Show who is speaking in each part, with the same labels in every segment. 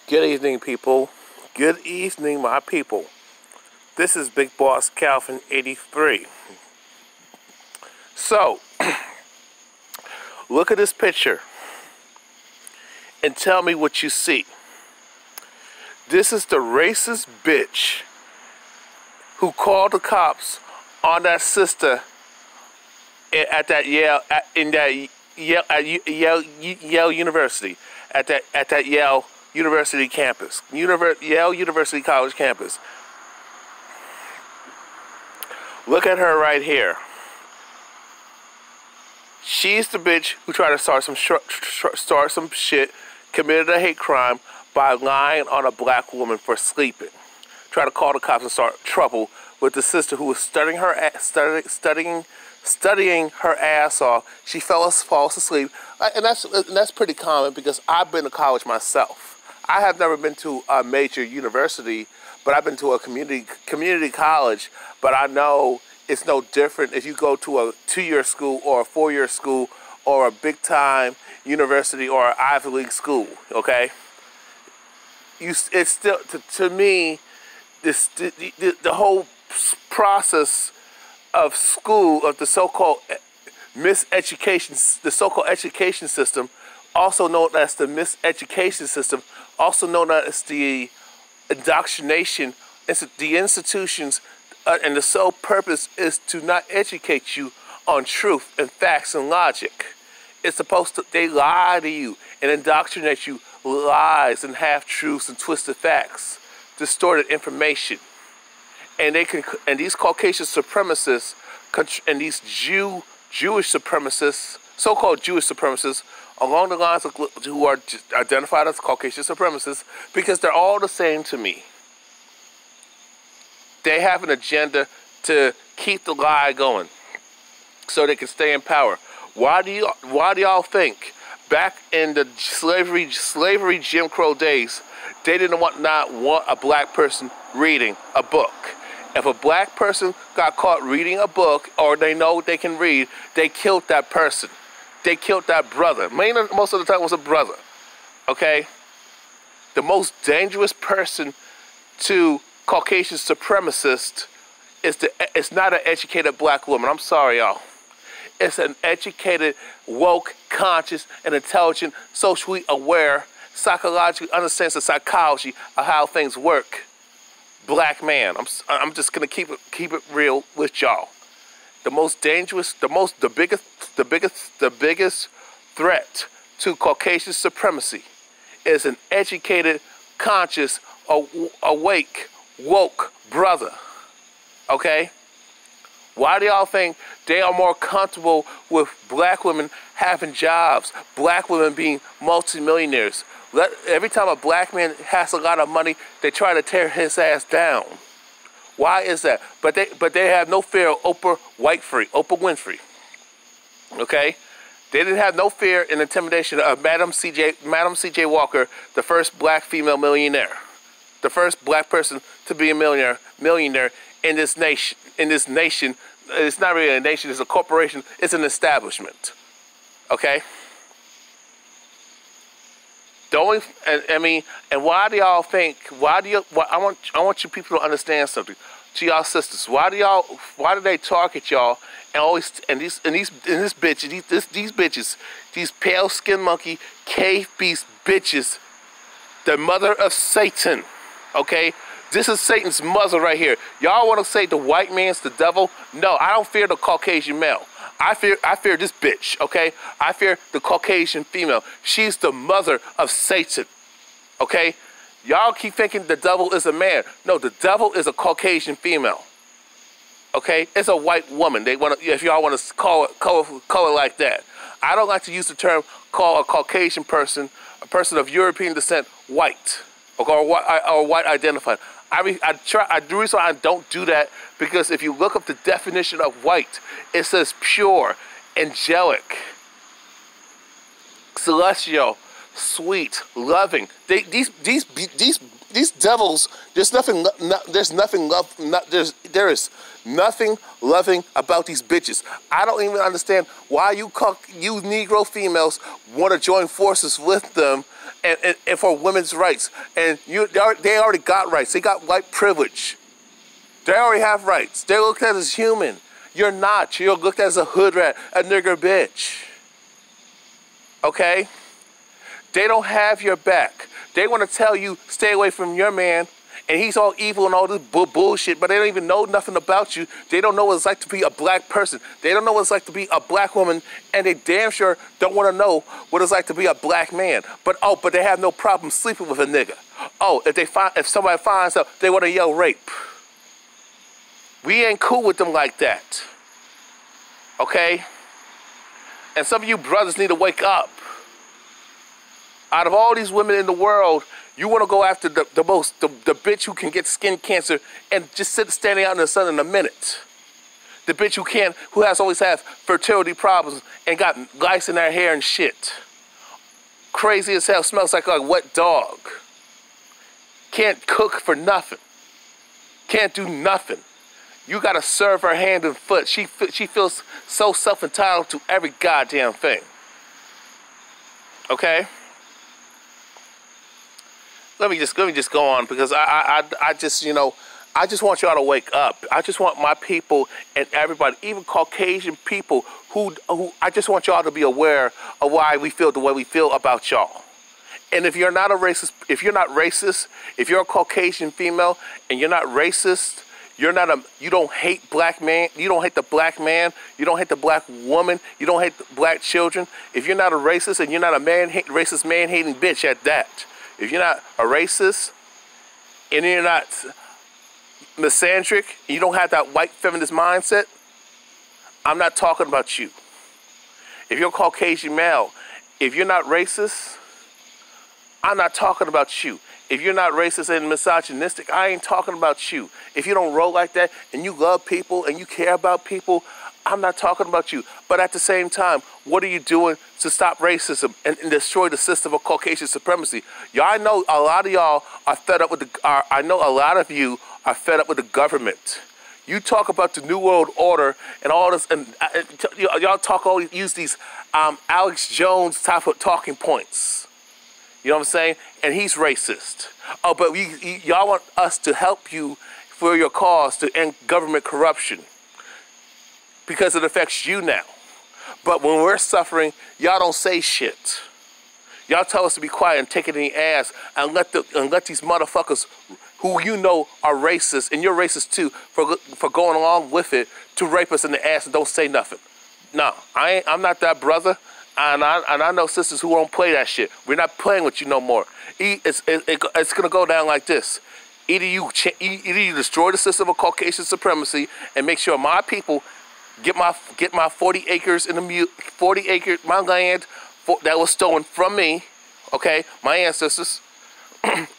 Speaker 1: Good evening, people. Good evening, my people. This is Big Boss Calvin 83. So, look at this picture and tell me what you see. This is the racist bitch who called the cops on that sister at that Yale University, at that Yale University campus, Yale University College campus. Look at her right here. She's the bitch who tried to start some shit, committed a hate crime by lying on a black woman for sleeping. Tried to call the cops and start trouble with the sister who was studying her ass off. She falls asleep, and that's pretty common because I've been to college myself. I have never been to a major university, but I've been to a community college. But I know it's no different if you go to a 2-year school or a 4-year school or a big-time university or an Ivy League school. Okay, it's still to me the whole process of school, of the so-called miseducation, the so-called education system, also known as the miseducation system, also known as the indoctrination, the institutions, and the sole purpose is to not educate you on truth and facts and logic. It's supposed to, they lie to you and indoctrinate you lies and half-truths and twisted facts, distorted information. And these Caucasian supremacists and these Jewish supremacists, so-called Jewish supremacists, along the lines of who are identified as Caucasian supremacists, because they're all the same to me. They have an agenda to keep the lie going, so they can stay in power. Why do y'all think back in the slavery Jim Crow days, they didn't not want a black person reading a book? If a black person got caught reading a book, or they know they can read, they killed that person. They killed that brother. Most of the time it was a brother. Okay? The most dangerous person to Caucasian supremacists is not an educated black woman. I'm sorry, y'all. It's an educated, woke, conscious, and intelligent, socially aware, psychologically understands the psychology of how things work black man. I'm just gonna keep it real with y'all. The most dangerous, the biggest threat to Caucasian supremacy is an educated, conscious, awake, woke brother. Okay? Why do y'all think they are more comfortable with black women having jobs, black women being multimillionaires? Every time a black man has a lot of money, they try to tear his ass down. Why is that? But they have no fear of Oprah Winfrey. Okay? They didn't have no fear and intimidation of Madam C.J. Walker, the first black female millionaire. The first black person to be a millionaire in this nation. It's not really a nation, it's a corporation, it's an establishment. Okay? And why do y'all think? I want you people to understand something. To y'all sisters, why do they target y'all these bitches, these pale skin monkey, cave beast bitches, the mother of Satan? Okay, this is Satan's mother right here. Y'all want to say the white man's the devil? No, I don't fear the Caucasian male. I fear this bitch, okay? I fear the Caucasian female. She's the mother of Satan, okay? Y'all keep thinking the devil is a man. No, the devil is a Caucasian female, okay? It's a white woman. If y'all want to call it like that. I don't like to use the term call a Caucasian person, a person of European descent, white, or white identified. The reason I don't do that, because if you look up the definition of white, it says pure, angelic, celestial, sweet, loving. These devils. There is nothing loving about these bitches. I don't even understand why you Negro females want to join forces with them and for women's rights. And they already got rights. They got white privilege. They already have rights. They're looked at as human. You're not. You're looked at as a hood rat, a nigger bitch. Okay? They don't have your back. They want to tell you, stay away from your man, and he's all evil and all this bullshit, but they don't even know nothing about you. They don't know what it's like to be a black person. They don't know what it's like to be a black woman, and they damn sure don't want to know what it's like to be a black man. But they have no problem sleeping with a nigga. Oh, if somebody finds out, they want to yell rape. We ain't cool with them like that. Okay? And some of you brothers need to wake up. Out of all these women in the world, you want to go after the bitch who can get skin cancer and just standing out in the sun in a minute. The bitch who has always had fertility problems and got lice in her hair and shit. Crazy as hell, smells like a wet dog. Can't cook for nothing. Can't do nothing. You gotta serve her hand and foot. She feels so self-entitled to every goddamn thing. Okay? Let me just go on, because I just, you know, I just want y'all to wake up. I just want my people and everybody, even Caucasian people, who I just want y'all to be aware of why we feel the way we feel about y'all. And if you're not a racist, if you're a Caucasian female and you're not racist, you don't hate black man, you don't hate the black man, you don't hate the black woman, you don't hate the black children. If you're not a racist and you're not a racist man-hating bitch at that, if you're not a racist and you're not misandric, you don't have that white feminist mindset, I'm not talking about you. If you're a Caucasian male, if you're not racist, I'm not talking about you. If you're not racist and misogynistic, I ain't talking about you. If you don't roll like that and you love people and you care about people, I'm not talking about you. But at the same time, what are you doing to stop racism and destroy the system of Caucasian supremacy? Y'all, I know a lot of y'all are fed up with I know a lot of you are fed up with the government. You talk about the New World Order and all this, and y'all use these Alex Jones type of talking points. You know what I'm saying? And he's racist. Oh, but y'all want us to help you for your cause to end government corruption because it affects you now. But when we're suffering, y'all don't say shit. Y'all tell us to be quiet and take it in the ass and let these motherfuckers who you know are racist, and you're racist too, for going along with it, to rape us in the ass and don't say nothing. No, I'm not that brother. And I know sisters who won't play that shit. We're not playing with you no more. It's gonna go down like this. Either you destroy the system of Caucasian supremacy and make sure my people get my 40 acres in the 40 acres my land that was stolen from me. Okay, my ancestors.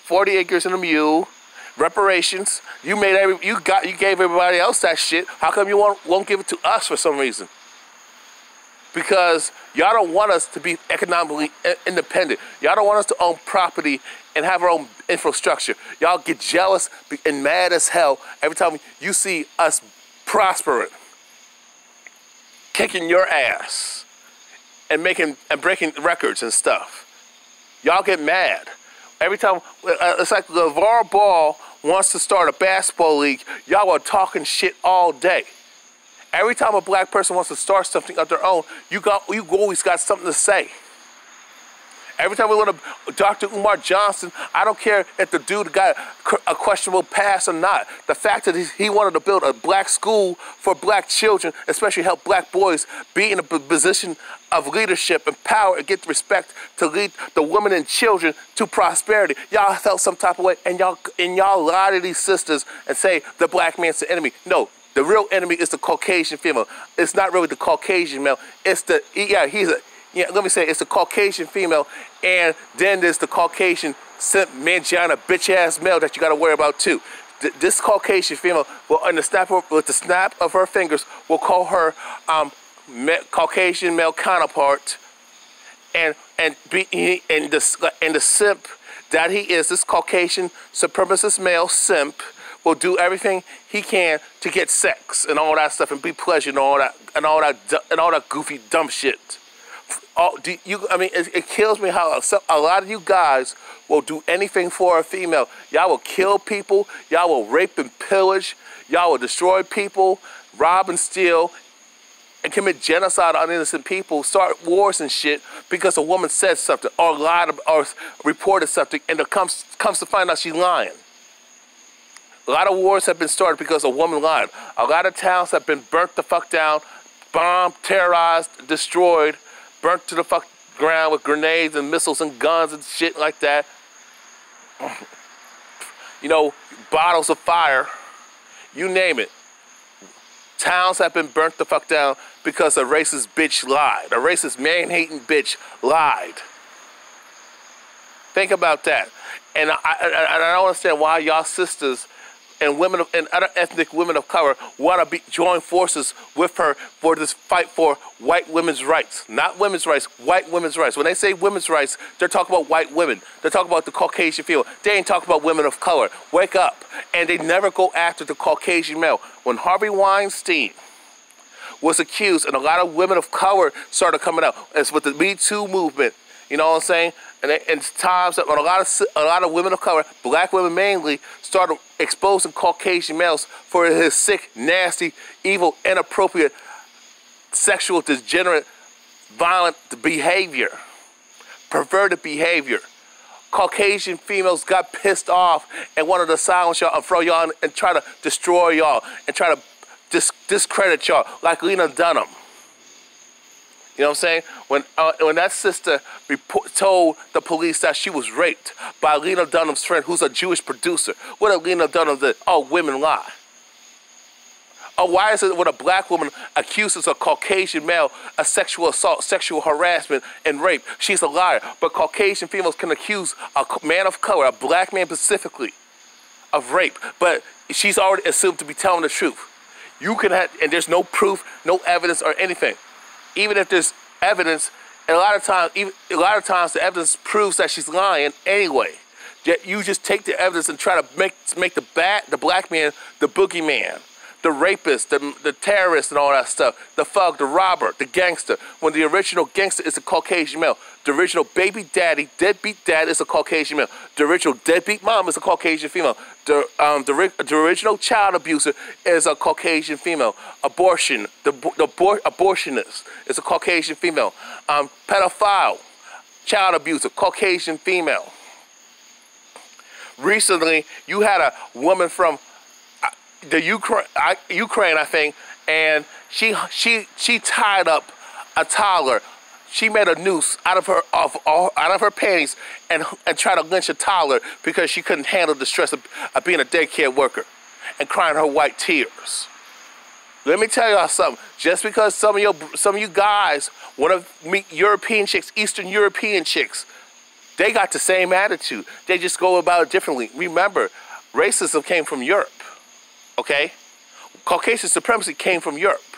Speaker 1: 40 acres in a mule. Reparations. You gave everybody else that shit. How come you won't give it to us for some reason? Because y'all don't want us to be economically independent. Y'all don't want us to own property and have our own infrastructure. Y'all get jealous and mad as hell every time you see us prospering, kicking your ass, and breaking records and stuff. Y'all get mad. Every time, it's like LeVar Ball wants to start a basketball league, y'all are talking shit all day. Every time a black person wants to start something of their own, you always got something to say. Every time we want to, Dr. Umar Johnson, I don't care if the dude got a questionable past or not. The fact that he wanted to build a black school for black children, especially help black boys be in a position of leadership and power and get respect to lead the women and children to prosperity. Y'all felt some type of way, and y'all lie to these sisters and say the black man's the enemy. No. The real enemy is the Caucasian female. It's not really the Caucasian male. It's the, let me say, it's the Caucasian female, and then there's the Caucasian mangina bitch-ass male that you got to worry about too. This Caucasian female, with the snap of her fingers, will call her Caucasian male counterpart, and the simp that he is, this Caucasian supremacist male simp, will do everything he can to get sex and all that stuff and be pleasured and all that goofy dumb shit I mean, it kills me how a lot of you guys will do anything for a female. Y'all will kill people. Y'all will rape and pillage. Y'all will destroy people, rob and steal, and commit genocide on innocent people, start wars and shit because a woman said something or lied or reported something, and it comes to find out she's lying. A lot of wars have been started because a woman lied. A lot of towns have been burnt the fuck down, bombed, terrorized, destroyed, burnt to the fuck ground with grenades and missiles and guns and shit like that. You know, bottles of fire, you name it. Towns have been burnt the fuck down because a racist bitch lied. A racist man-hating bitch lied. Think about that. And I don't understand why y'all sisters and women and other ethnic women of color want to join forces with her for this fight for white women's rights. Not women's rights, white women's rights. When they say women's rights, they're talking about white women. They're talking about the Caucasian female. They ain't talking about women of color. Wake up. And they never go after the Caucasian male. When Harvey Weinstein was accused, and a lot of women of color started coming out, as with the Me Too movement, you know what I'm saying? And times that when a lot of women of color, black women mainly, started exposing Caucasian males for his sick, nasty, evil, inappropriate, sexual, degenerate, violent behavior, perverted behavior. Caucasian females got pissed off and wanted to silence y'all and throw y'all and try to destroy y'all and try to discredit y'all, like Lena Dunham. You know what I'm saying? When that sister told the police that she was raped by Lena Dunham's friend, who's a Jewish producer, what did Lena Dunham do? Oh, women lie. Oh, why is it when a black woman accuses a Caucasian male of sexual assault, sexual harassment, and rape, she's a liar? But Caucasian females can accuse a man of color, a black man specifically, of rape, but she's already assumed to be telling the truth. You can have, and there's no proof, no evidence, or anything. Even if there's evidence, and a lot of times the evidence proves that she's lying anyway. Yet you just take the evidence and try to make the black man the boogeyman, the rapist, the terrorist, and all that stuff, the thug, the robber, the gangster. When the original gangster is a Caucasian male, the original baby daddy, deadbeat dad, is a Caucasian male. The original deadbeat mom is a Caucasian female. The original child abuser is a Caucasian female. Abortionist is a Caucasian female. Pedophile, child abuser, Caucasian female. Recently, you had a woman from the Ukraine, I think, and she tied up a toddler. She made a noose out of her panties and tried to lynch a toddler because she couldn't handle the stress of being a daycare worker and crying her white tears. Let me tell y'all something. Just because some of you guys want to meet European chicks, Eastern European chicks, they got the same attitude. They just go about it differently. Remember, racism came from Europe. Okay? Caucasian supremacy came from Europe.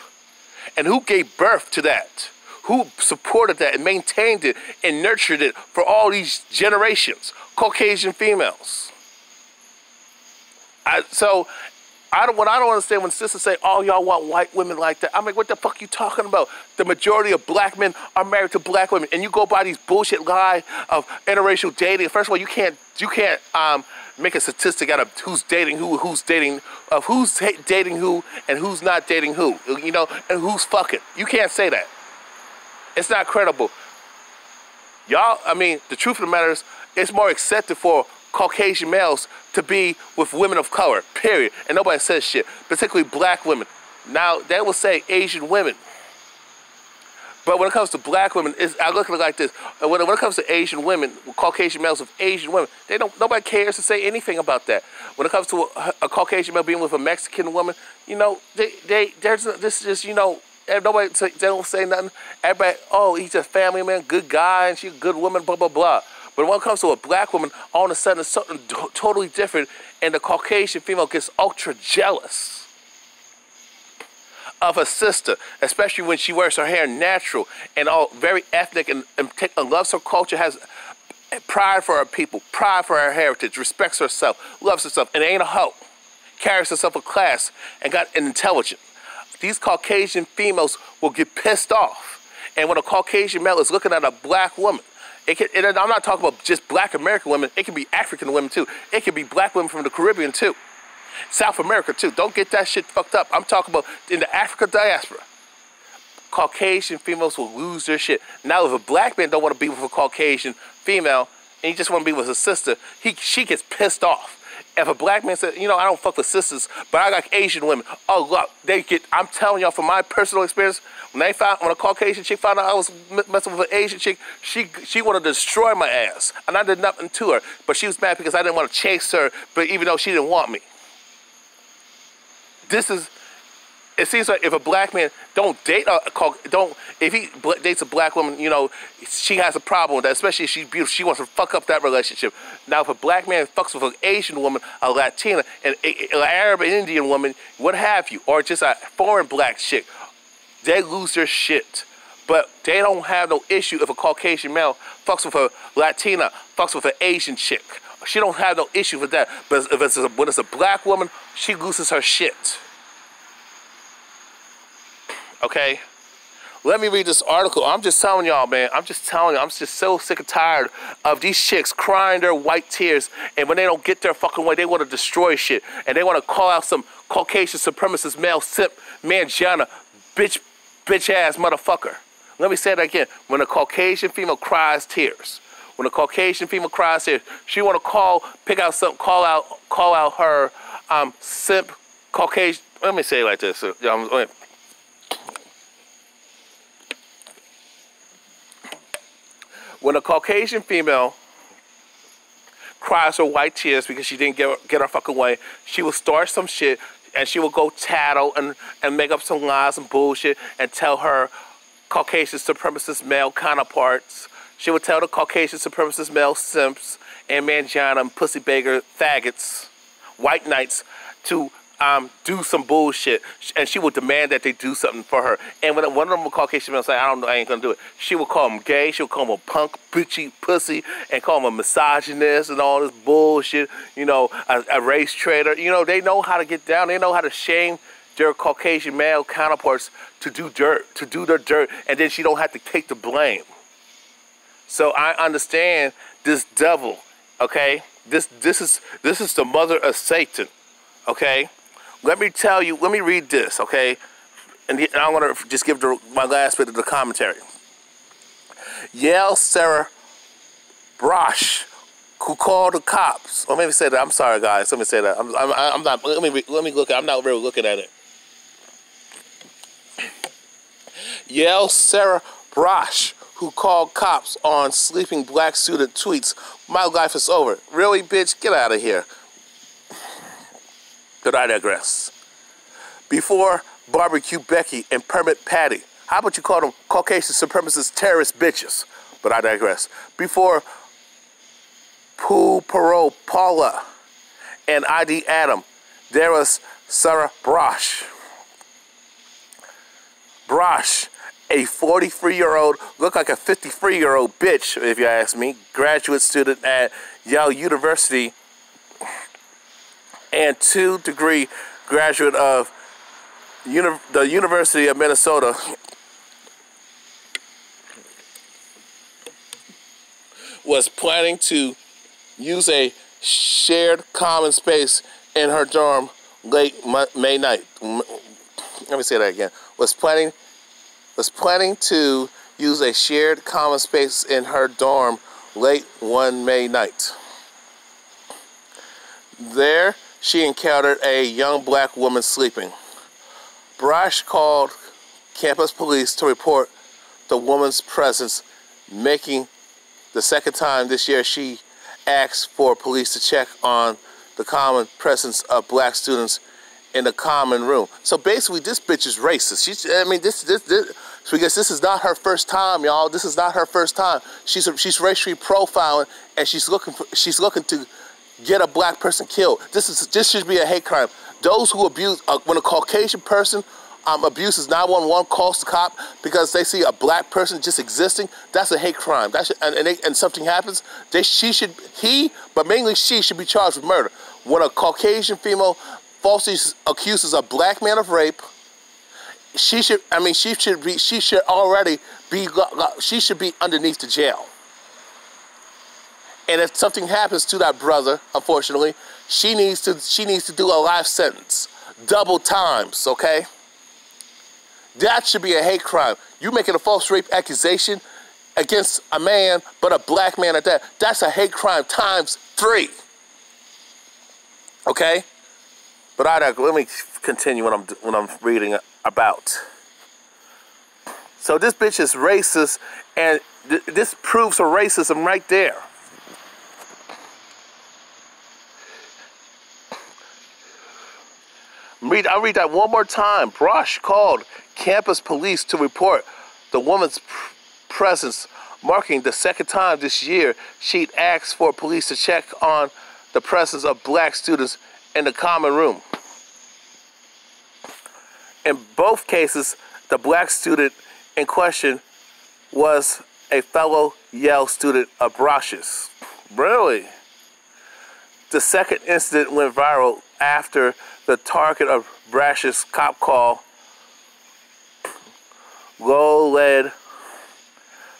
Speaker 1: And who gave birth to that? Who supported that and maintained it and nurtured it for all these generations? Caucasian females. I don't understand when sisters say, oh, y'all want white women like that. I'm like, what the fuck you talking about? The majority of black men are married to black women, and you go by these bullshit lie of interracial dating. First of all, you can't make a statistic out of who's dating who, who's dating who, and who's not dating who, you know, and who's fucking. You can't say that. It's not credible. Y'all, I mean, the truth of the matter is, it's more accepted for Caucasian males to be with women of color, period. And nobody says shit, particularly black women. Now, they will say Asian women. But when it comes to black women, I look at it like this. When it comes to Asian women, Caucasian males with Asian women, nobody cares to say anything about that. When it comes to a Caucasian male being with a Mexican woman, you know, this is, you know, nobody, they don't say nothing. Everybody, oh, he's a family man, good guy, and she's a good woman, blah, blah, blah. But when it comes to a black woman, all of a sudden it's something totally different, and the Caucasian female gets ultra jealous of her sister, especially when she wears her hair natural and all very ethnic and loves her culture, has pride for her people, pride for her heritage, respects herself, loves herself, and ain't a hoe, carries herself with class and got intelligent. These Caucasian females will get pissed off And when a Caucasian male is looking at a black woman, and I'm not talking about just black American women, it can be African women too. It can be black women from the Caribbean too. South America too. Don't get that shit fucked up. I'm talking about in the Africa diaspora. Caucasian females will lose their shit. Now if a black man don't want to be with a Caucasian female and he just want to be with his sister, she gets pissed off. If a black man says, you know, I don't fuck with sisters, but I like Asian women. Oh, look, I'm telling y'all from my personal experience, when a Caucasian chick found out I was messing with an Asian chick, she wanted to destroy my ass. And I did nothing to her, but she was mad because I didn't want to chase her, but even though she didn't want me. It seems like if a black man if he dates a black woman, you know, she has a problem with that, especially if she's beautiful. She wants to fuck up that relationship. Now, if a black man fucks with an Asian woman, a Latina, an Arab, an Indian woman, what have you, or just a foreign black chick, they lose their shit. But they don't have no issue if a Caucasian male fucks with a Latina, fucks with an Asian chick. She don't have no issue with that. But if when it's a black woman, she loses her shit. Okay? Let me read this article. I'm just telling y'all, man. I'm just telling you. I'm just so sick and tired of these chicks crying their white tears. And when they don't get their fucking way, they want to destroy shit. And they want to call out some Caucasian supremacist male simp, mangiana, bitch-ass motherfucker. Let me say that again. When a Caucasian female cries tears. When a Caucasian female cries tears, she want to call out her simp Caucasian. Let me say it like this. When a Caucasian female cries her white tears because she didn't get her fucking way, she will start some shit and she will go tattle and make up some lies and bullshit and tell her Caucasian supremacist male counterparts. She would tell the Caucasian supremacist male simps and mangina and pussy beggar faggots, white knights, to do some bullshit, and she would demand that they do something for her. And when one of them Caucasian men say, I don't know, I ain't gonna do it, she would call him gay, she would call him a punk, bitchy pussy, and call him a misogynist and all this bullshit, you know, a race traitor. You know, they know how to get down, they know how to shame their Caucasian male counterparts to do their dirt, and then she don't have to take the blame. So I understand this devil, okay? This is the mother of Satan, okay? Let me tell you, let me read this, okay? And I'm going to just give my last bit of the commentary. Yale Sarah Braasch, who called the cops. Or maybe say that. I'm sorry, guys. Let me say that. I'm not. Let me look. I'm not really looking at it. Yale Sarah Braasch, who called cops on sleeping black suited tweets. My life is over. Really, bitch? Get out of here. But I digress. Before Barbecue Becky and Permit Patty, how about you call them Caucasian supremacist terrorist bitches? But I digress. Before Pooh Perot Paula and ID Adam, there was Sarah Braasch. Braasch, a 43-year-old, look like a 53-year-old bitch, if you ask me, graduate student at Yale University, and 2-degree graduate of the University of Minnesota, was planning to use a shared common space in her dorm late May night. Let me say that again. Was planning to use a shared common space in her dorm late one May night. There, she encountered a young black woman sleeping. Braasch called campus police to report the woman's presence, making the second time this year she asked for police to check on the common presence of black students in the common room. So basically, this bitch is racist. Because this is not her first time, y'all. This is not her first time. She's racially profiling, and she's looking to get a black person killed. This should be a hate crime. Those who abuse, when a Caucasian person abuses 911, calls the cop because they see a black person just existing, that's a hate crime. And something happens, but mainly she should be charged with murder. When a Caucasian female falsely accuses a black man of rape, she should already she should be underneath the jail. And if something happens to that brother, unfortunately, she needs to do a life sentence, double times, okay? That should be a hate crime. You making a false rape accusation against a man, but a black man at that. That's a hate crime times 3. Okay? But let me continue what I'm reading about. So this bitch is racist, and this proves her racism right there. I'll read that one more time. Braasch called campus police to report the woman's presence, marking the second time this year she'd asked for police to check on the presence of black students in the common room. In both cases, the black student in question was a fellow Yale student of Braasch's. Really? The second incident went viral after the target of Braasch's cop call, Loled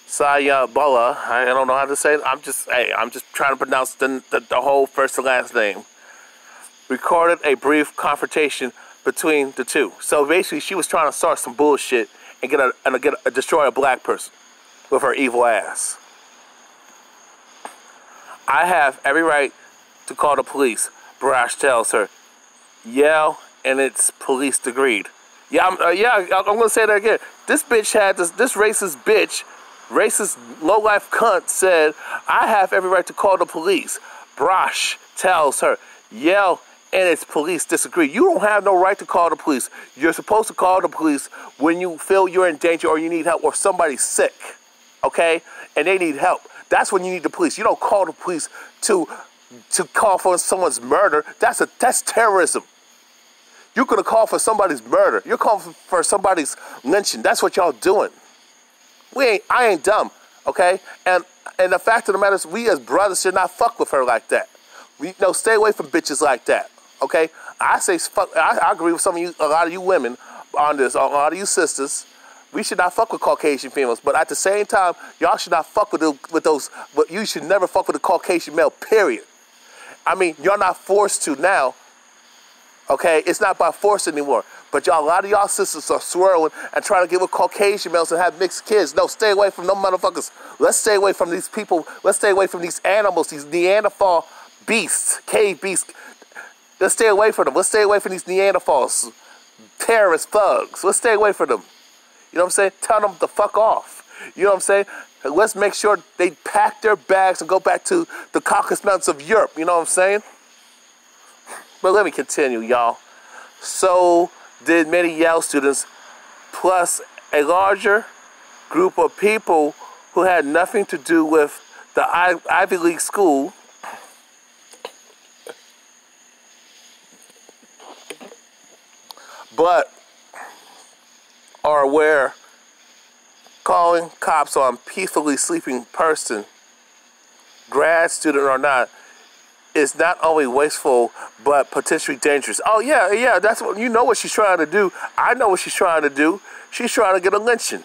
Speaker 1: Sayabullah, I don't know how to say it. I'm just trying to pronounce the whole first and last name, recorded a brief confrontation between the two. So basically, she was trying to start some bullshit and destroy a black person with her evil ass. I have every right to call the police, Braasch tells her. Yale and its police agreed. I'm gonna say that again. This bitch had this racist low-life cunt said, I have every right to call the police. Braasch tells her, Yale and its police disagree. You don't have no right to call the police. You're supposed to call the police when you feel you're in danger or you need help or somebody's sick, okay? And they need help. That's when you need the police. You don't call the police to call for someone's murder. That's terrorism. You're gonna call for somebody's murder. You're calling for somebody's lynching. That's what y'all doing. I ain't dumb, okay? And the fact of the matter is, we as brothers should not fuck with her like that. Stay away from bitches like that, okay? I say fuck. I agree with a lot of you women on this, a lot of you sisters. We should not fuck with Caucasian females, but at the same time, y'all should not fuck with those. But you should never fuck with a Caucasian male. Period. I mean, you're not forced to now. Okay, it's not by force anymore. But a lot of y'all sisters are swirling and trying to get with Caucasian males and have mixed kids. No, stay away from them motherfuckers. Let's stay away from these people. Let's stay away from these animals, these Neanderthal beasts, cave beasts. Let's stay away from them. Let's stay away from these Neanderthals, terrorist thugs. Let's stay away from them. You know what I'm saying? Tell them to fuck off. You know what I'm saying? Let's make sure they pack their bags and go back to the Caucasus Mountains of Europe. You know what I'm saying? But let me continue, y'all. So did many Yale students, plus a larger group of people who had nothing to do with the Ivy League school, but are aware calling cops on peacefully sleeping person, grad student or not, is not only wasteful but potentially dangerous. Oh yeah, that's what you know what she's trying to do. I know what she's trying to do. She's trying to get a lynching.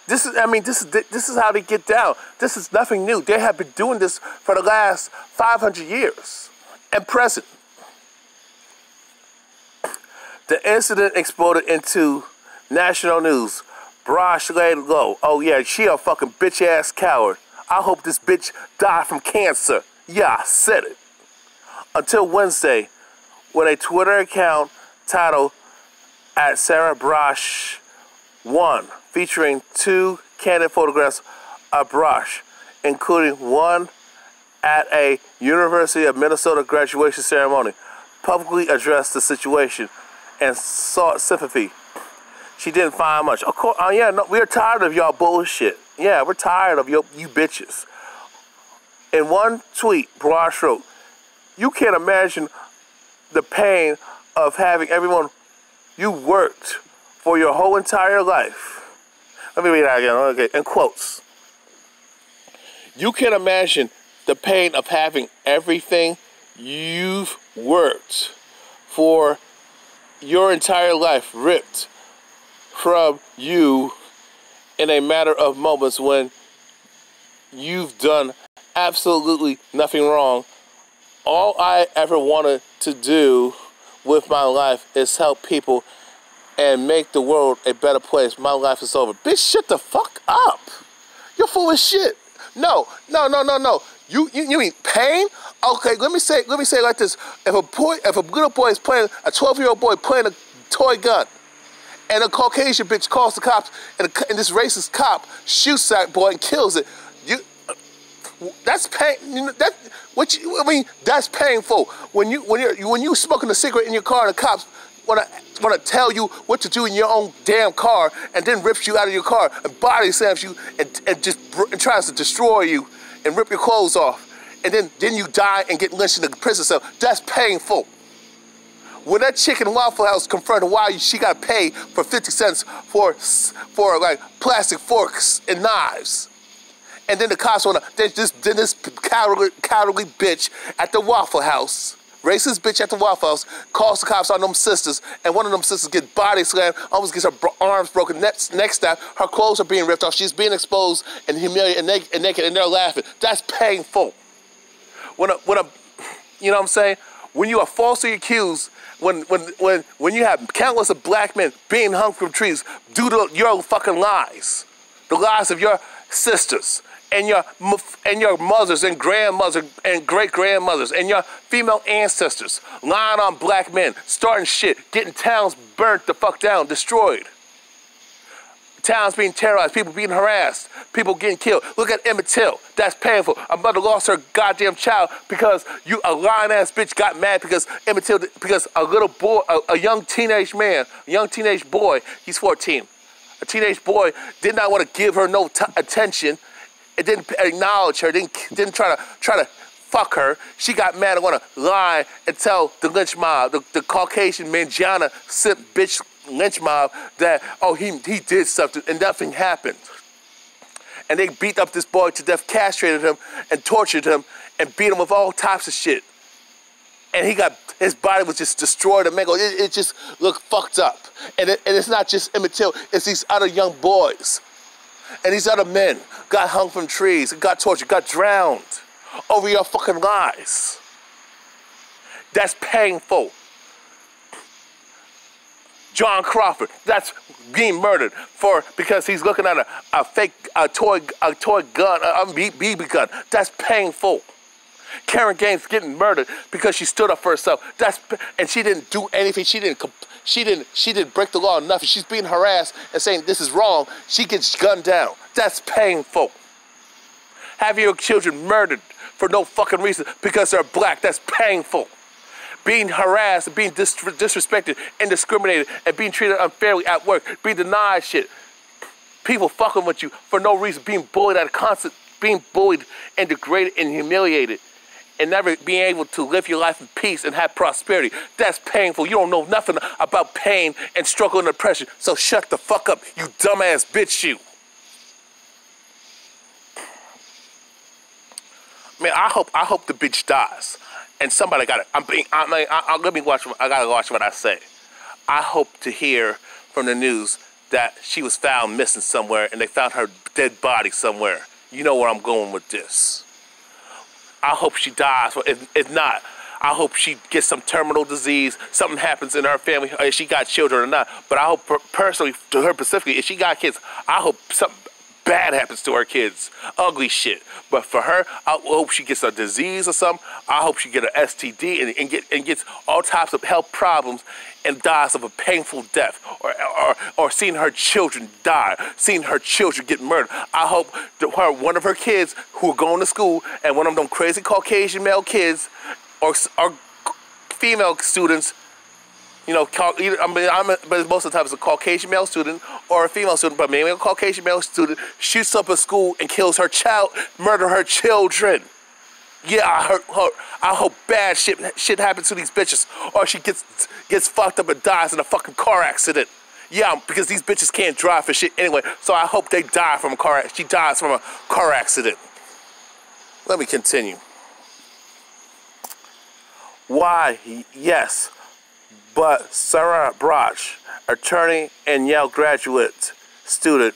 Speaker 1: This is how they get down. This is nothing new. They have been doing this for the last 500 years and present. The incident exploded into national news. Braasch laid low. Oh yeah, she a fucking bitch ass coward. I hope this bitch died from cancer. Yeah, I said it. Until Wednesday, when a Twitter account titled at Sarah Braasch 1, featuring 2 candid photographs of Braasch, including one at a University of Minnesota graduation ceremony, publicly addressed the situation and sought sympathy. She didn't find much. Of course, we're tired of y'all bullshit. Yeah, we're tired of you bitches. In one tweet, Braasch wrote, "You can't imagine the pain of having everyone you worked for your whole entire life." Let me read that again. Okay, in quotes. "You can't imagine the pain of having everything you've worked for your entire life ripped from you in a matter of moments when you've done absolutely nothing wrong. All I ever wanted to do with my life is help people and make the world a better place. My life is over. Bitch, shut the fuck up. You're full of shit. No. You mean pain? Okay, let me say it like this. If a little boy is playing, a 12-year-old boy playing a toy gun, and a Caucasian bitch calls the cops, and this racist cop shoots that boy and kills it, that's pain. That's painful. When you smoking a cigarette in your car and the cops wanna tell you what to do in your own damn car, and then rips you out of your car and body slams you and tries to destroy you and rip your clothes off, and then you die and get lynched in the prison cell. That's painful. When that chick in Waffle House confronted why she got paid for 50 cents for like plastic forks and knives, and then the cops then this cowardly bitch at the Waffle House, racist bitch at the Waffle House, calls the cops on them sisters, and one of them sisters gets body slammed, almost gets her arms broken, neck snapped, her clothes are being ripped off, she's being exposed and humiliated and naked, and they're laughing. That's painful. You know what I'm saying? When you are falsely accused, when you have countless of black men being hung from trees due to your fucking lies, the lies of your sisters and your mothers and grandmothers and great-grandmothers and your female ancestors lying on black men, starting shit, getting towns burnt the fuck down, destroyed. Towns being terrorized, people being harassed, people getting killed. Look at Emmett Till. That's painful. A mother lost her goddamn child because a lying-ass bitch got mad because Emmett Till, because a little boy, a young teenage man, a young teenage boy, he's 14. A teenage boy did not want to give her no attention. It didn't acknowledge her, didn't try to fuck her. She got mad and want to lie and tell the lynch mob, the Caucasian mangiana simp bitch lynch mob that, oh, he did something and nothing happened. And they beat up this boy to death, castrated him and tortured him and beat him with all types of shit. And his body was just destroyed and mangled. It just looked fucked up. And it's not just Emmett Till, it's these other young boys. And these other men got hung from trees, got tortured, got drowned over your fucking lies. That's painful. John Crawford, that's being murdered because he's looking at a toy gun, a BB gun. That's painful. Karen Gaines getting murdered because she stood up for herself. And she didn't do anything. She didn't break the law or nothing. She's being harassed and saying this is wrong. She gets gunned down. That's painful. Having your children murdered for no fucking reason because they're black. That's painful. Being harassed, being disrespected and discriminated and being treated unfairly at work, being denied shit. People fucking with you for no reason, being bullied being bullied and degraded and humiliated and never being able to live your life in peace and have prosperity. That's painful. You don't know nothing about pain and struggle and depression, so shut the fuck up, you dumbass bitch, you. Man, I hope the bitch dies. And somebody got it. Let me watch. I gotta watch what I say. I hope to hear from the news that she was found missing somewhere and they found her dead body somewhere. You know where I'm going with this. I hope she dies. If not, I hope she gets some terminal disease. Something happens in her family. If she got children or not. But I hope personally, to her specifically, if she got kids, I hope something bad happens to her kids. Ugly shit. But for her, I hope she gets a disease or something. I hope she get an STD and gets all types of health problems and dies of a painful death. Or seeing her children die. Seeing her children get murdered. I hope that one of her kids who are going to school and one of them crazy Caucasian male kids or female students, you know, but most of the time it's a Caucasian male student or a female student, but maybe a Caucasian male student shoots up a school and kills her child, murder her children. Yeah, I hope bad shit happens to these bitches, or she gets fucked up and dies in a fucking car accident. Yeah, because these bitches can't drive for shit anyway, so I hope they die from a car accident. She dies from a car accident. Let me continue. Why? Yes. But Sarah Braasch, attorney and Yale graduate student,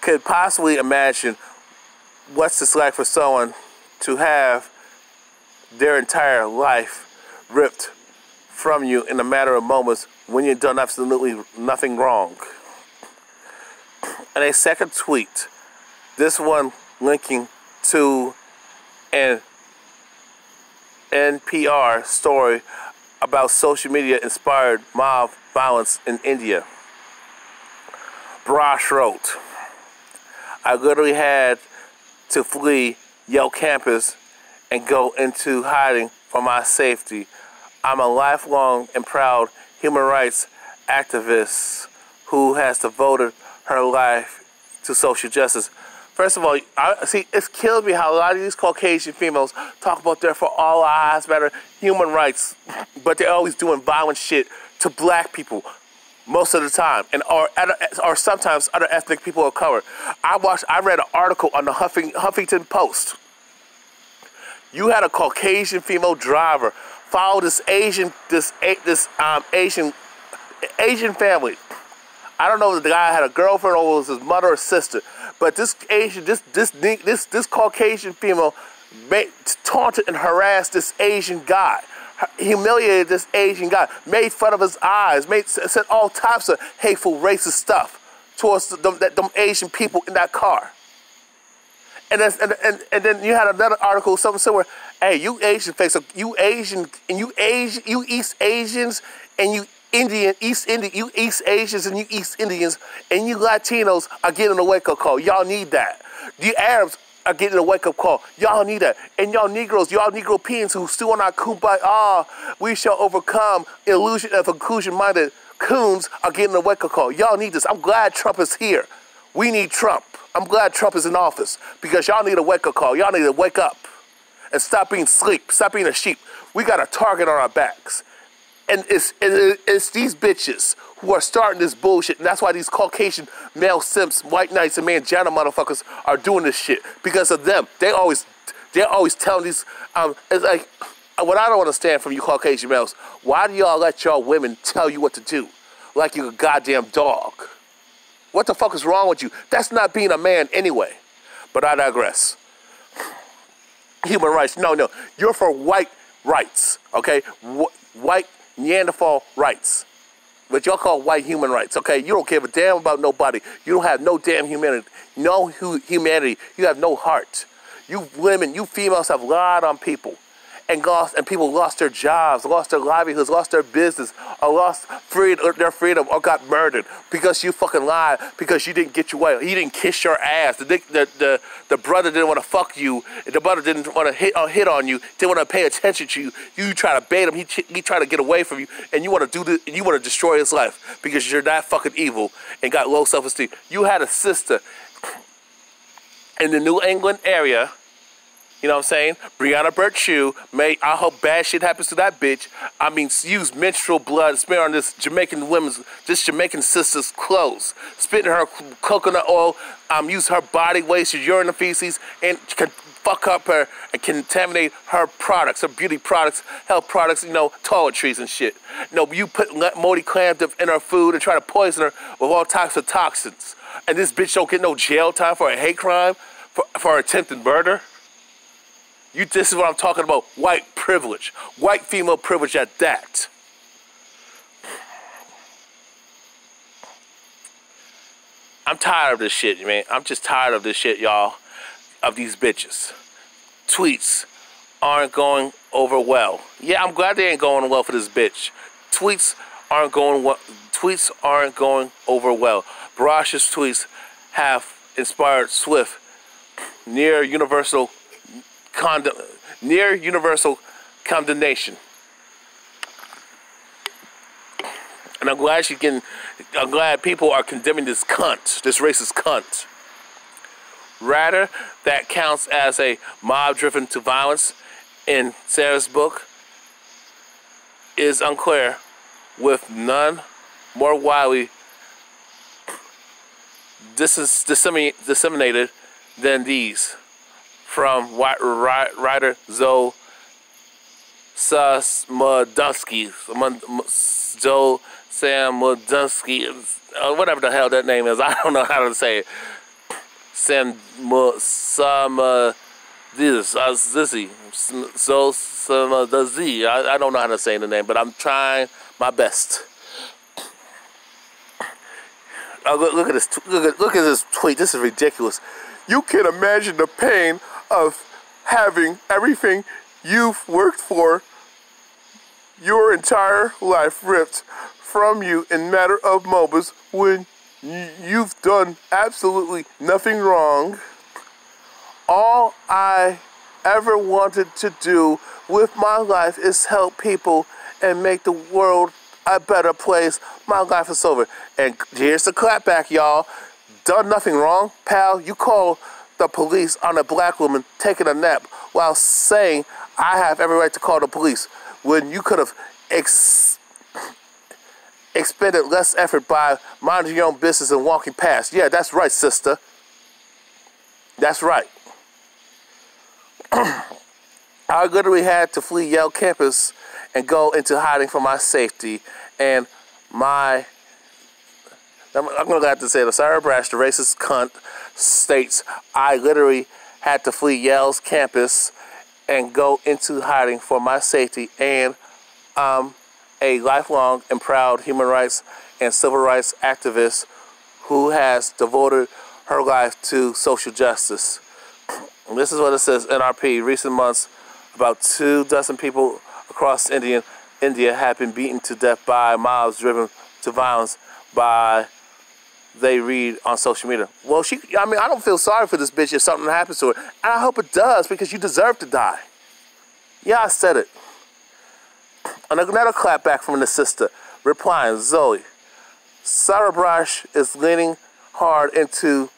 Speaker 1: could possibly imagine what's this like for someone to have their entire life ripped from you in a matter of moments when you've done absolutely nothing wrong. And a second tweet, this one linking to an NPR story about social media inspired mob violence in India. Braasch wrote, I literally had to flee Yale campus and go into hiding for my safety. I'm a lifelong and proud human rights activist who has devoted her life to social justice. First of all, it kills me how a lot of these Caucasian females talk about they're for all lives matter, human rights, but they're always doing violent shit to black people most of the time, or sometimes other ethnic people of color. I read an article on the Huffington Post. You had a Caucasian female driver follow this Asian family. I don't know if the guy had a girlfriend or it was his mother or sister, but this Caucasian female taunted and harassed this Asian guy, humiliated this Asian guy, made fun of his eyes, said all types of hateful, racist stuff towards them Asian people in that car. And then you had another article, something similar. Hey, you Asian face, you Asian, and you East Asians, and you East Asians and you East Indians, and you Latinos are getting a wake-up call. Y'all need that. The Arabs are getting a wake-up call. Y'all need that. And y'all Negroes, y'all Negropeans who still on our kumbaya, we shall overcome illusion of inclusion-minded coons are getting a wake-up call. Y'all need this. I'm glad Trump is here. We need Trump. I'm glad Trump is in office because y'all need a wake-up call. Y'all need to wake up and stop being sleep. Stop being a sheep. We got a target on our backs. And it's these bitches who are starting this bullshit. And that's why these Caucasian male simps, white knights, and manjana motherfuckers are doing this shit. Because of them. They're always telling these, it's like, what I don't understand from you Caucasian males, why do y'all let y'all women tell you what to do? Like you're a goddamn dog. What the fuck is wrong with you? That's not being a man anyway. But I digress. Human rights. No. You're for white rights, okay? White Neanderthal rights. But y'all call white human rights, okay? You don't give a damn about nobody. You don't have no damn humanity. No humanity. You have no heart. You women, you females have lied on people. And people lost their jobs, lost their livelihoods, lost their business, or lost their freedom, or got murdered because you fucking lied, because you didn't get your way. He didn't kiss your ass. The brother didn't want to fuck you. The brother didn't want to hit on you. Didn't want to pay attention to you. You try to bait him. He tried to get away from you, and you want to do this. You want to destroy his life because you're that fucking evil and got low self-esteem. You had a sister in the New England area. You know what I'm saying? Breonna Birtue I hope bad shit happens to that bitch. I mean, use menstrual blood, smear on this Jamaican sister's clothes, spit in her coconut oil, use her body waste, her urine and feces, and can fuck up her and contaminate her products, her beauty products, health products, toiletries and shit. You put moldy clams in her food and try to poison her with all types of toxins. And this bitch don't get no jail time for a hate crime, for attempted murder. This is what I'm talking about, white privilege. White female privilege at that. I'm tired of this shit, man. I'm just tired of this shit, y'all. Of these bitches. Tweets aren't going over well. Yeah, I'm glad they ain't going well for this bitch. Tweets aren't going over well. Braasch's tweets have inspired swift, near universal condemnation. And I'm glad people are condemning this cunt, this racist cunt. Rather, that counts as a mob driven to violence in Sarah's book is unclear, with none more widely disseminated than these. From writer Zoe Samudnsky, whatever the hell that name is. I don't know how to say it. Zizzy. So the Z. I don't know how to say the name, but I'm trying my best. Look at this. Look at this tweet. This is ridiculous. You can imagine the pain of having everything you've worked for your entire life ripped from you in a matter of moments when you've done absolutely nothing wrong. All I ever wanted to do with my life is help people and make the world a better place. My life is over. And here's the clapback, y'all. Done nothing wrong, pal. You call the police on a black woman taking a nap while saying, I have every right to call the police, when you could have expended less effort by minding your own business and walking past. Yeah, that's right, sister. That's right. I literally had to flee Yale campus and go into hiding for my safety. And I'm going to have to say it. Sarah Braasch, the racist cunt, states, I literally had to flee Yale's campus and go into hiding for my safety. And I'm a lifelong and proud human rights and civil rights activist who has devoted her life to social justice. And this is what it says, NRP. Recent months, about 24 people across India have been beaten to death by mobs driven to violence by, they read on social media. Well, I don't feel sorry for this bitch if something happens to her. And I hope it does, because you deserve to die. Yeah, I said it. And another clap back from the sister, replying, Zoe, Sarah Braasch is leaning hard into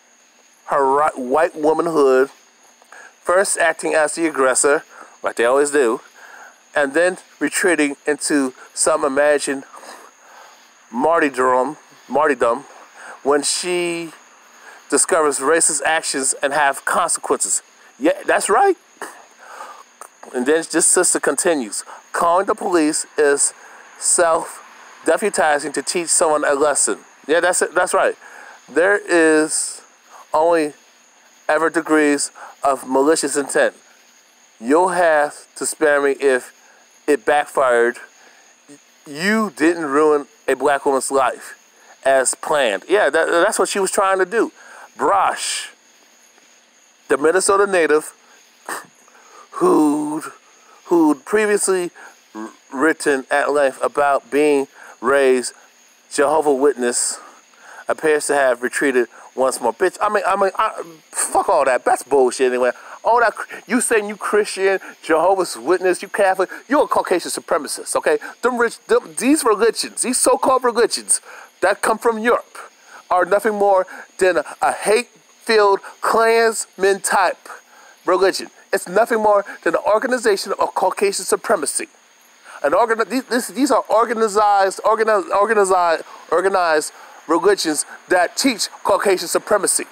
Speaker 1: her white womanhood, first acting as the aggressor, like they always do, and then retreating into some imagined martyrdom when she discovers racist actions and have consequences. Yeah, that's right. And then this sister continues, calling the police is self-deputizing to teach someone a lesson. Yeah, that's it. That's right. There is only ever degrees of malicious intent. You'll have to spare me if it backfired. You didn't ruin a black woman's life as planned. Yeah, that's what she was trying to do. Braasch, the Minnesota native who'd previously written at length about being raised Jehovah's Witness, appears to have retreated once more. Bitch, fuck all that. That's bullshit anyway. All that, you saying you Christian, Jehovah's Witness, you Catholic, you're a Caucasian supremacist, okay? These religions, these so-called religions that come from Europe are nothing more than a hate-filled Klansman type religion. It's nothing more than an organization of Caucasian supremacy. These are organized religions that teach Caucasian supremacy.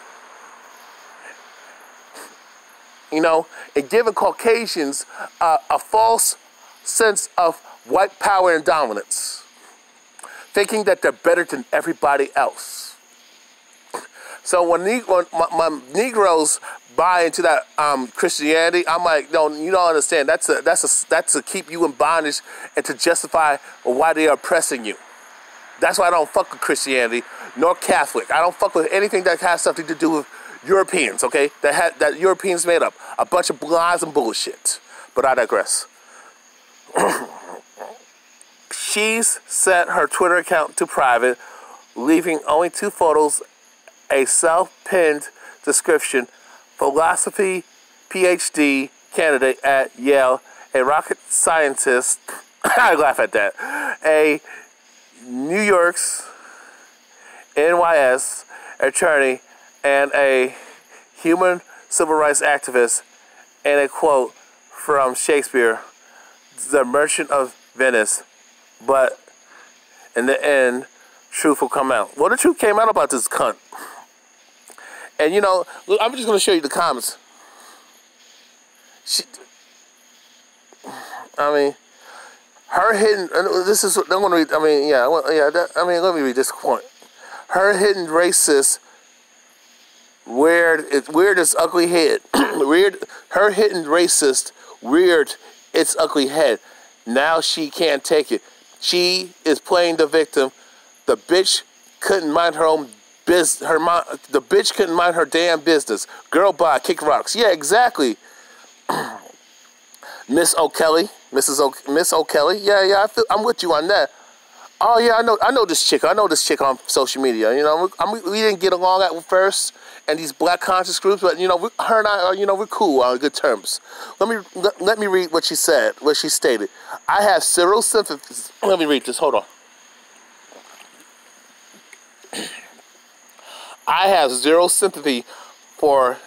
Speaker 1: You know, and giving Caucasians a false sense of white power and dominance, thinking that they're better than everybody else. So when my Negroes buy into that Christianity, I'm like, no, you don't understand. That's to keep you in bondage and to justify why they are oppressing you. That's why I don't fuck with Christianity nor Catholic. I don't fuck with anything that has something to do with Europeans, okay? That Europeans made up. A bunch of lies and bullshit. But I digress. She's set her Twitter account to private, leaving only 2 photos, a self-pinned description, philosophy PhD candidate at Yale, a rocket scientist, I laugh at that, a New York's NYS attorney, and a human civil rights activist, and a quote from Shakespeare, The Merchant of Venice, but in the end, truth will come out. Well, the truth came out about this cunt. And you know, I'm just going to show you the comments. Her hidden, this is, I'm going to read, let me read this point. Her hidden racist Weird. It's weird its ugly head. Weird. Her hitting racist. Weird its ugly head. Now she can't take it. She is playing the victim. The bitch couldn't mind her own business. The bitch couldn't mind her damn business. Girl, bye. Kick rocks. Yeah, exactly. Miss O'Kelly. Miss O'Kelly. Yeah. I'm with you on that. Oh yeah, I know this chick. I know this chick on social media. You know, we didn't get along at first, and these black conscious groups, but you know, her and I are, you know, we're cool on good terms. Let me read what she said. What she stated. I have zero sympathy. Let me read this. Hold on. I have zero sympathy for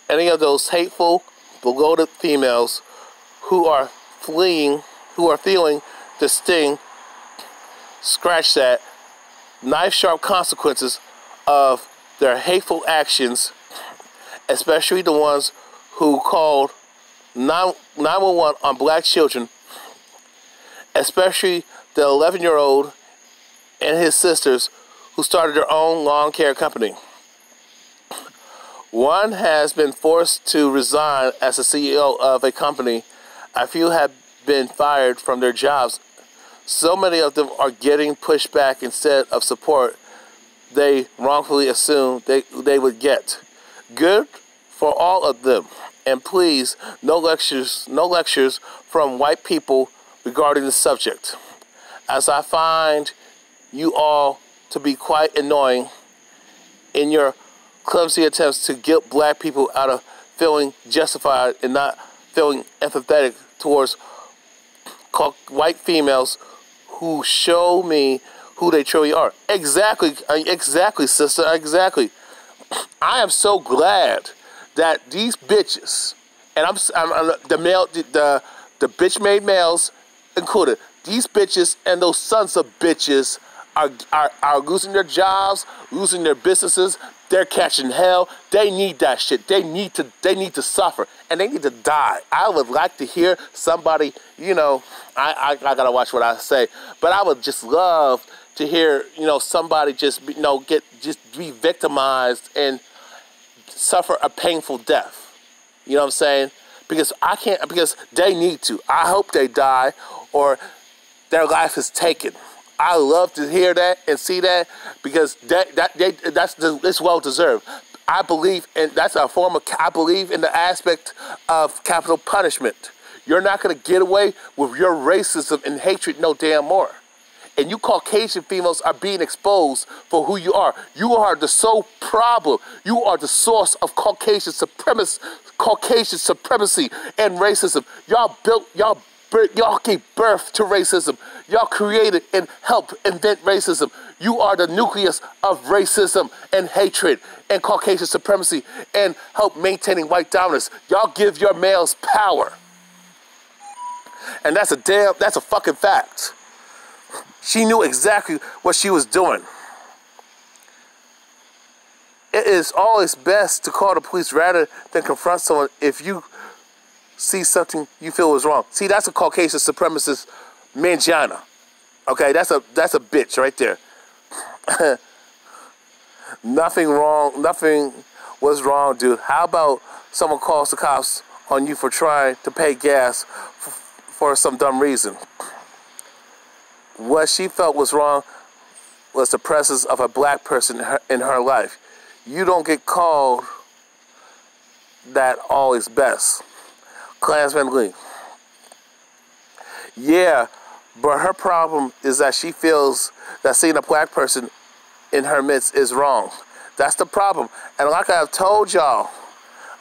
Speaker 1: any of those hateful, bloated females who are feeling the sting. Scratch that, knife-sharp consequences of their hateful actions, especially the ones who called 911 on black children, especially the 11-year-old and his sisters who started their own lawn care company. One has been forced to resign as the CEO of a company. A few have been fired from their jobs. So many of them are getting pushed back instead of support they wrongfully assumed they would get. Good for all of them. And please, no lectures from white people regarding the subject, as I find you all to be quite annoying in your clumsy attempts to guilt black people out of feeling justified and not feeling empathetic towards white females who show me who they truly are. Exactly, sister, exactly. I am so glad that these bitches, and I'm the bitch-made males included, these bitches and those sons of bitches are losing their jobs, losing their businesses. They're catching hell. They need that shit. They need to suffer, and they need to die. I would like to hear somebody, you know, I gotta watch what I say, but I would just love to hear, you know, somebody just, you know, be victimized and suffer a painful death. You know what I'm saying? Because they need to. I hope they die or their life is taken. I love to hear that and see that, because it's well deserved. I believe in I believe in the aspect of capital punishment. You're not going to get away with your racism and hatred no damn more. And you Caucasian females are being exposed for who you are. You are the sole problem. You are the source of Caucasian supremacy and racism. Y'all gave birth to racism. Y'all created and helped invent racism. You are the nucleus of racism and hatred and Caucasian supremacy and help maintaining white dominance. Y'all give your males power. And that's a fucking fact. She knew exactly what she was doing. It is always best to call the police rather than confront someone if you see something you feel was wrong. See, that's a Caucasian supremacist mangina. Okay, that's a bitch right there. Nothing was wrong, dude. How about someone calls the cops on you for trying to pay gas for some dumb reason? What she felt was wrong was the presence of a black person in her life. You don't get called that always best. Klansman Lee. Yeah, but her problem is that she feels that seeing a black person in her midst is wrong. That's the problem. And like I have told y'all,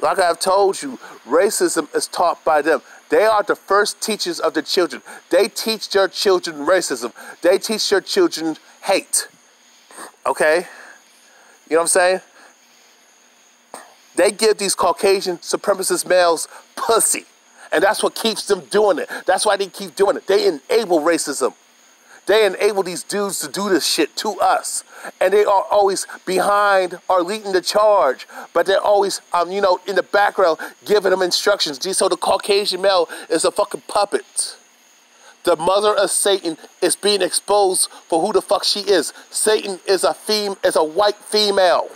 Speaker 1: like I have told you, racism is taught by them. They are the first teachers of the children. They teach their children racism. They teach their children hate. Okay? You know what I'm saying? They give these Caucasian supremacist males pussy. And that's what keeps them doing it. That's why they keep doing it. They enable racism. They enable these dudes to do this shit to us. And they are always behind or leading the charge. But they're always, you know, in the background giving them instructions. So the Caucasian male is a fucking puppet. The mother of Satan is being exposed for who the fuck she is. Satan is a white female.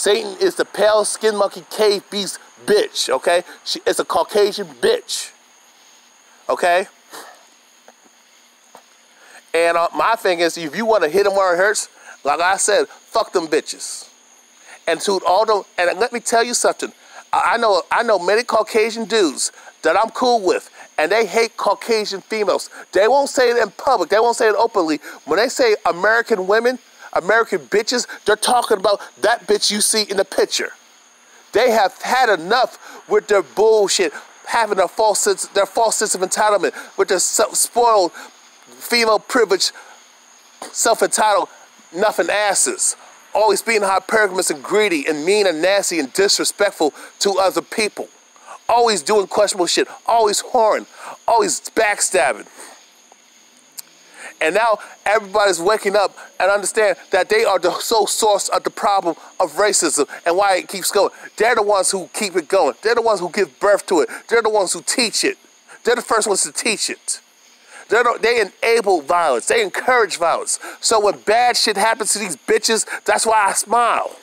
Speaker 1: Satan is the pale skin monkey cave beast bitch, okay? It's a Caucasian bitch, okay? And my thing is, if you want to hit them where it hurts, like I said, fuck them bitches. And to all them, and let me tell you something. I know many Caucasian dudes that I'm cool with, and they hate Caucasian females. They won't say it in public. They won't say it openly. When they say American women, American bitches, they're talking about that bitch you see in the picture. They have had enough with their bullshit, having their false sense of entitlement, with their spoiled, female privilege, self-entitled, nothing asses. Always being hypergamous and greedy and mean and nasty and disrespectful to other people. Always doing questionable shit. Always whoring. Always backstabbing. And now everybody's waking up and understand that they are the sole source of the problem of racism and why it keeps going. They're the ones who keep it going. They're the ones who give birth to it. They're the ones who teach it. They're the first ones to teach it. They enable violence. They encourage violence. So when bad shit happens to these bitches, that's why I smile.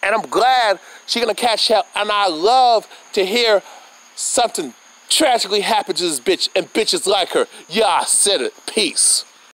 Speaker 1: And I'm glad she's gonna catch hell. And I love to hear something tragically happen to this bitch and bitches like her. Yeah, I said it. Peace.